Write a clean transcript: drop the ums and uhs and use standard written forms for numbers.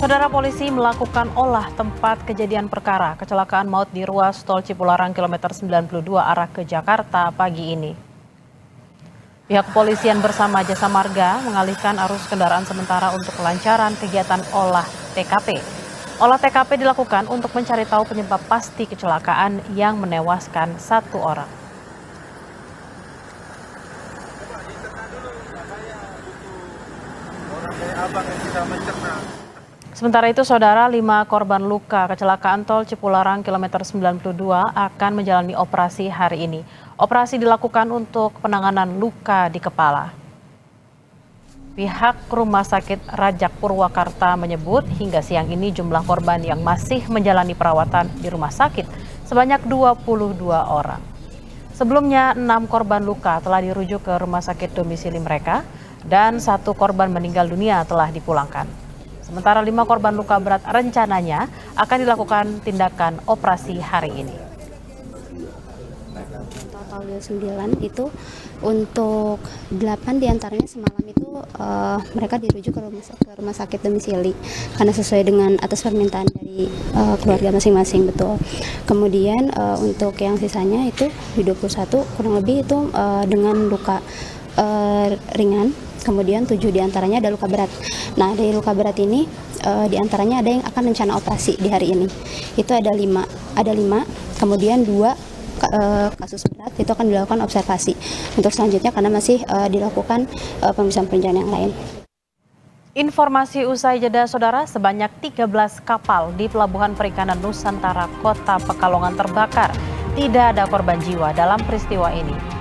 Saudara, polisi melakukan olah tempat kejadian perkara kecelakaan maut di ruas tol Cipularang kilometer 92 arah ke Jakarta pagi ini. Pihak kepolisian bersama Jasa Marga mengalihkan arus kendaraan sementara untuk kelancaran kegiatan olah TKP. Olah TKP dilakukan untuk mencari tahu penyebab pasti kecelakaan yang menewaskan satu orang. Sementara itu, saudara, 5 korban luka kecelakaan tol Cipularang kilometer 92 akan menjalani operasi hari ini. Operasi dilakukan untuk penanganan luka di kepala. Pihak Rumah Sakit Rajak Purwakarta menyebut hingga siang ini jumlah korban yang masih menjalani perawatan di rumah sakit sebanyak 22 orang. Sebelumnya 6 korban luka telah dirujuk ke rumah sakit domisili mereka dan 1 korban meninggal dunia telah dipulangkan. Sementara 5 korban luka berat rencananya akan dilakukan tindakan operasi hari ini. Total 9 itu untuk 8 diantaranya semalam itu mereka dirujuk ke rumah sakit domisili karena sesuai dengan atas permintaan dari keluarga masing-masing, betul. Kemudian untuk yang sisanya itu di 21 kurang lebih itu dengan luka ringan. Kemudian 7 diantaranya ada luka berat. Nah, dari luka berat ini diantaranya ada yang akan rencana operasi di hari ini. Itu ada 5, kemudian 2 kasus berat itu akan dilakukan observasi. Untuk selanjutnya karena masih dilakukan pemeriksaan perencanaan yang lain. Informasi usai jeda, saudara, sebanyak 13 kapal di Pelabuhan Perikanan Nusantara Kota Pekalongan terbakar. Tidak ada korban jiwa dalam peristiwa ini.